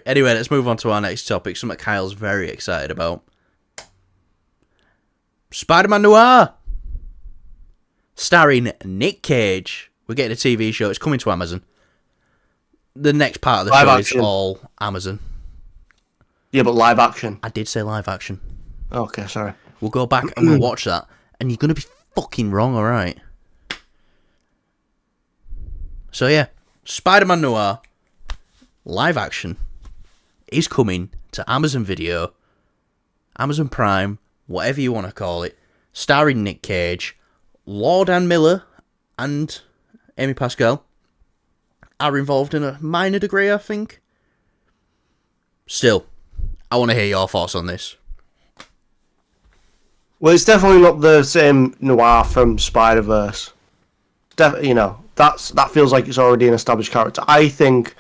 Anyway, let's move on to our next topic, something Kyle's very excited about. Spider-Man Noir! Starring Nick Cage. We're getting a TV show. It's coming to Amazon. The next part of the show is all Amazon. Yeah, but live action. I did say live action. Okay, sorry. We'll go back and we'll watch that, and you're going to be fucking wrong, alright? So yeah, Spider-Man Noir, live action, is coming to Amazon Video, Amazon Prime, whatever you want to call it, starring Nick Cage. Lord and Miller and Amy Pascal are involved in a minor degree, I think. Still, I want to hear your thoughts on this. Well, it's definitely not the same Noir from Spider-Verse. That feels like it's already an established character. I think...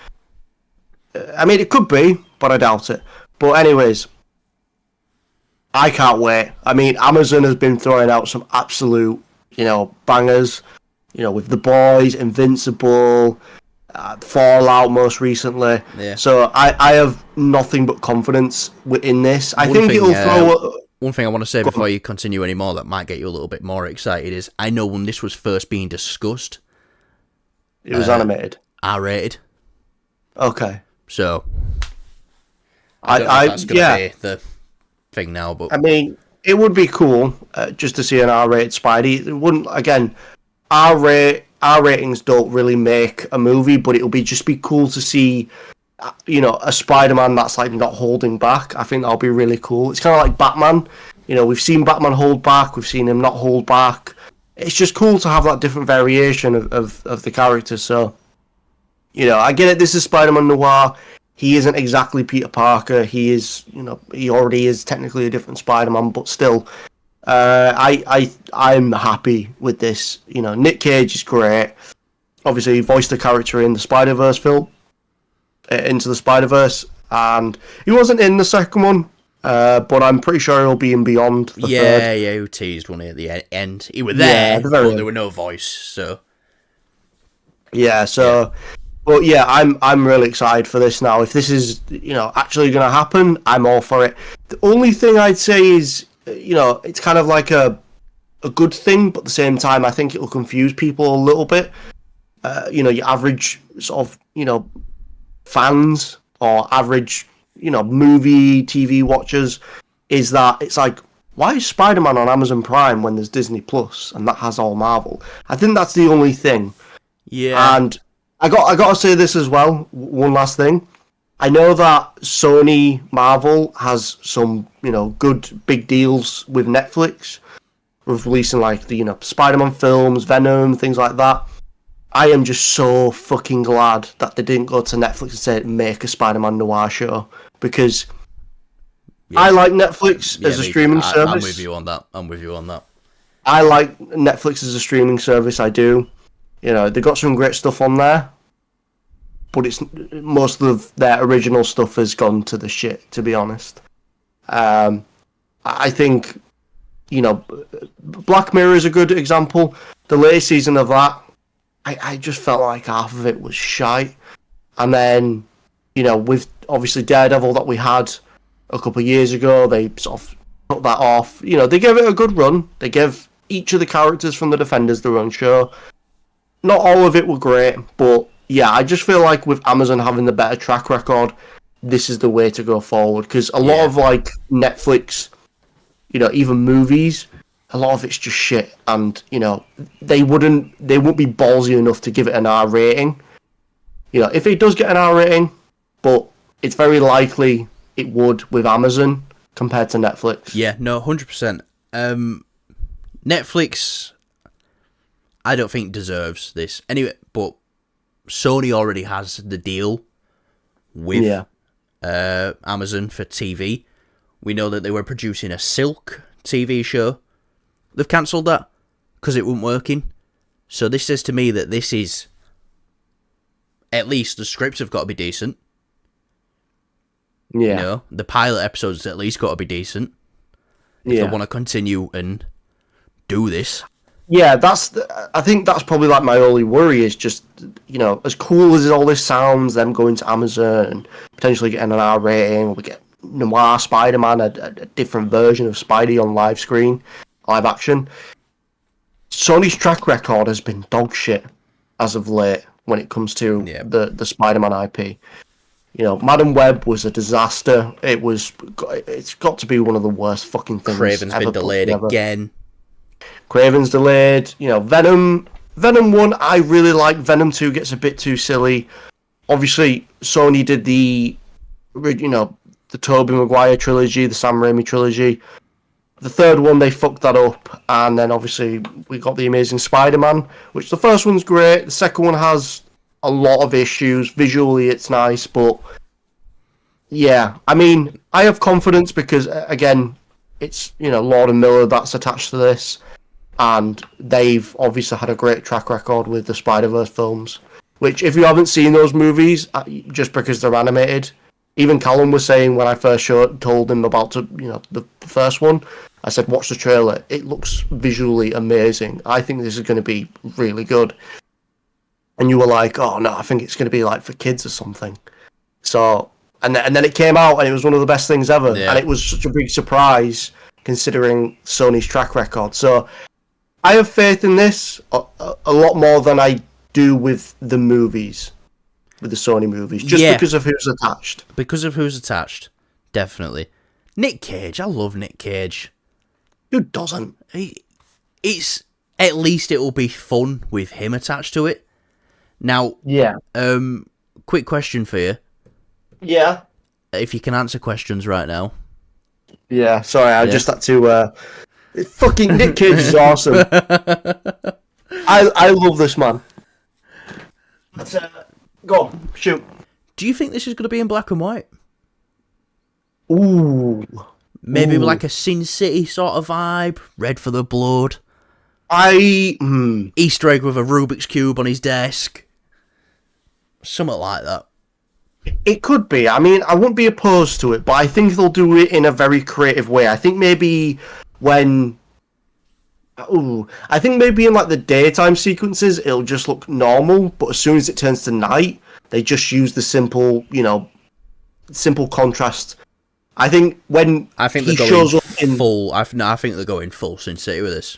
I mean, it could be, but I doubt it. But anyways, I can't wait. I mean, Amazon has been throwing out some absolute, bangers. With The Boys, Invincible, Fallout most recently. Yeah. So I have nothing but confidence in this. I think it'll throw... One thing I want to say before you continue anymore that might get you a little bit more excited is I know when this was first being discussed... It was animated? R-rated. Okay. So... I don't know if that's going to be the thing now, but... I mean, it would be cool just to see an R-rated Spidey. It wouldn't... Again, R ratings don't really make a movie, but it'll just be cool to see... a Spider-Man that's like not holding back. I think that'll be really cool. It's kind of like Batman. We've seen Batman hold back. We've seen him not hold back. It's just cool to have that different variation of the character. So, I get it. This is Spider-Man Noir. He isn't exactly Peter Parker. He is, he already is technically a different Spider-Man, but still, I'm happy with this. Nick Cage is great. Obviously, he voiced the character in the Spider-Verse film. Into the Spider-Verse, and he wasn't in the second one, but I'm pretty sure he'll be in Beyond the third. Yeah, he teased one at the end. He was there, but there were no voice, so... But yeah, I'm really excited for this now. If this is, actually going to happen, I'm all for it. The only thing I'd say is, it's kind of like a good thing, but at the same time, I think it'll confuse people a little bit. Your average sort of, fans or average, movie, TV watchers, is that it's like, why is Spider-Man on Amazon Prime when there's Disney Plus and that has all Marvel? I think that's the only thing. Yeah. And I got to say this as well. One last thing. I know that Sony Marvel has some, good big deals with Netflix, with releasing like the, Spider-Man films, Venom, things like that. I am just so fucking glad that they didn't go to Netflix and say, make a Spider-Man Noir show, because I like Netflix as a streaming service. I'm with you on that. I like Netflix as a streaming service, I do. They've got some great stuff on there, but it's most of their original stuff has gone to the shit, to be honest. I think, Black Mirror is a good example. The latest season of that, I just felt like half of it was shite. And then, with obviously Daredevil that we had a couple of years ago, they sort of put that off. They gave it a good run. They gave each of the characters from the Defenders their own show. Not all of it were great, but yeah, I just feel like with Amazon having the better track record, this is the way to go forward. Because a lot of like Netflix, even movies, a lot of it's just shit, and they wouldn't be ballsy enough to give it an R rating. If it does get an R rating, but it's very likely it would with Amazon compared to Netflix. Yeah, no, 100%. Netflix, I don't think deserves this anyway. But Sony already has the deal with Amazon for TV. We know that they were producing a Silk TV show. They've cancelled that because it wasn't working. So this says to me that this is... At least the scripts have got to be decent. Yeah. The pilot episodes at least got to be decent. If they want to continue and do this. Yeah, I think that's probably like my only worry is just, as cool as all this sounds, them going to Amazon and potentially getting an R rating, we get Noir Spider-Man, a different version of Spidey on live action. Sony's track record has been dog shit as of late when it comes to Yeah. the Spider-Man IP. Madam Web was a disaster. It's got to be one of the worst fucking things Craven's ever been delayed put together. again. Craven's delayed. Venom 1, I really like. Venom 2 gets a bit too silly. Obviously, Sony did the Tobey Maguire trilogy, the Sam Raimi trilogy. The third one, they fucked that up. And then, obviously, we got The Amazing Spider-Man, which the first one's great. The second one has a lot of issues. Visually, it's nice, but yeah, I mean, I have confidence because, again, it's, Lord and Miller that's attached to this. And they've obviously had a great track record with the Spider-Verse films, which if you haven't seen those movies, just because they're animated, even Callum was saying when I first told him about the first one, I said, watch the trailer. It looks visually amazing. I think this is going to be really good. And you were like, oh no, I think it's going to be like for kids or something. So, and then it came out and it was one of the best things ever. Yeah. And it was such a big surprise considering Sony's track record. So, I have faith in this a lot more than I do with the movies, with the Sony movies, just because of who's attached. Because of who's attached, definitely. Nick Cage, I love Nick Cage. Who doesn't? It's at least it will be fun with him attached to it. Now, Yeah. Quick question for you. Yeah. If you can answer questions right now. Yeah. Sorry, I just had to. Fucking Nick Cage is awesome. I love this man. Go on, shoot. Do you think this is going to be in black and white? Ooh. Maybe like a Sin City sort of vibe, Red for the Blood. Easter egg with a Rubik's Cube on his desk. Something like that. It could be. I mean, I wouldn't be opposed to it, but I think they'll do it in a very creative way. I think maybe in like the daytime sequences, it'll just look normal, but as soon as it turns to night, they just use the simple contrast. I think when he shows up in full, I think they're going full Sin City with this.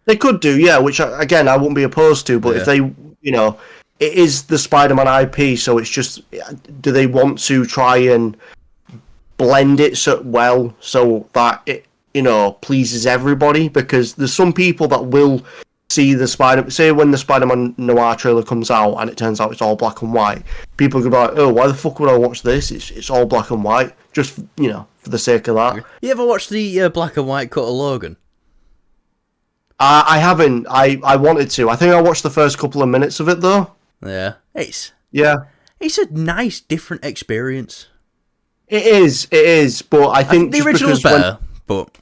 They could do, yeah, which again I wouldn't be opposed to, but if they, it is the Spider-Man IP, so it's just, do they want to try and blend it so that it, pleases everybody? Because there's some people that will see say when the Spider-Man Noir trailer comes out and it turns out it's all black and white, people could be like, oh, why the fuck would I watch this? It's all black and white, just, for the sake of that. You ever watched the black and white cut of Logan? I haven't. I wanted to. I think I watched the first couple of minutes of it, though. Yeah. It's a nice, different experience. It is, but I think the original's better, but...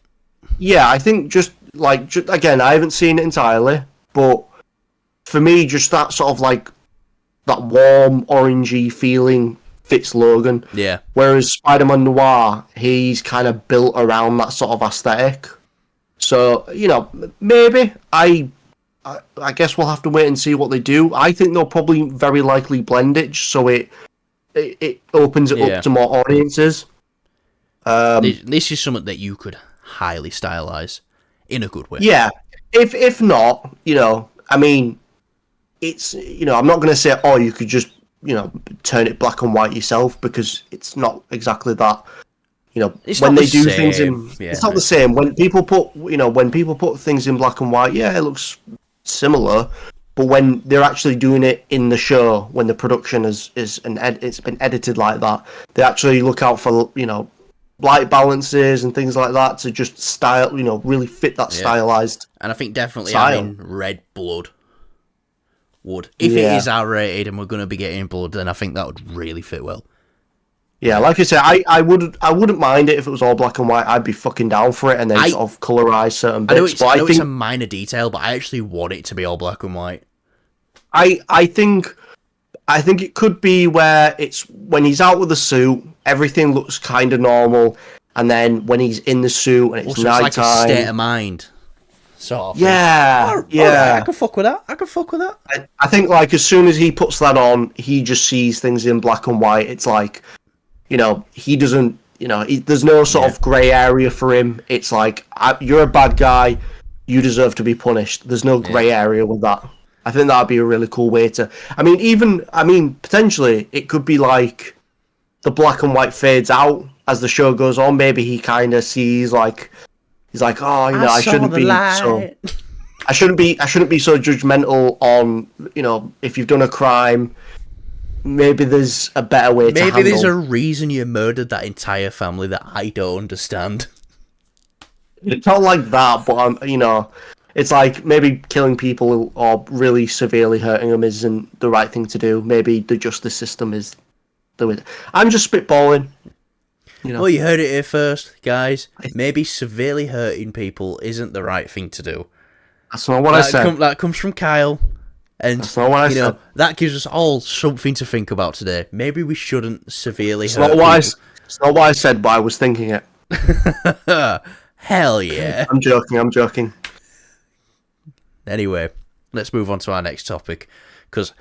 Yeah, I think again, I haven't seen it entirely, but for me, just that sort of like, that warm, orangey feeling fits Logan. Yeah. Whereas Spider-Man Noir, he's kind of built around that sort of aesthetic. So, maybe. I guess we'll have to wait and see what they do. I think they'll probably very likely blend it so it opens it up to more audiences. This is something that you could highly stylize in a good way. Yeah. If not, I mean, it's, I'm not going to say, oh, you could just, turn it black and white yourself, because it's not exactly that. It's when not they the do same. things in, it's not the same. When people put things in black and white, yeah, it looks similar. But when they're actually doing it in the show, when the production it's been edited like that, they actually look out for light balances and things like that to just style, really fit that stylized. And I think definitely style. having red blood would. If it is R-rated and we're going to be getting blood, then I think that would really fit well. Yeah, like I said, I wouldn't mind it if it was all black and white. I'd be fucking down for it, and then sort of colorize certain bits. I know it's a minor detail, but I actually want it to be all black and white. I think it could be where it's when he's out with the suit, everything looks kind of normal, and then when he's in the suit and it's nighttime, like a state of mind sort of thing. Yeah, Alright, yeah. I can fuck with that. I can fuck with that. I think like as soon as he puts that on, he just sees things in black and white. It's like, he doesn't, there's no sort of grey area for him. It's like, you're a bad guy, you deserve to be punished. There's no grey area with that. I think that'd be a really cool way to. Potentially it could be like the black and white fades out as the show goes on. Maybe he kind of sees like he's like, oh, I shouldn't be so. I shouldn't be so judgmental on, if you've done a crime. Maybe there's a better way to handle. Maybe there's a reason you murdered that entire family that I don't understand. It's not like that, but it's like maybe killing people or really severely hurting them isn't the right thing to do. Maybe the justice system is the way. I'm just spitballing. Well, you heard it here first, guys. Maybe severely hurting people isn't the right thing to do. That's not what I said. That comes from Kyle. And, that's not what I said. That gives us all something to think about today. Maybe we shouldn't severely hurt people. It's not what I said, but I was thinking it. Hell yeah. I'm joking. Anyway, let's move on to our next topic. Because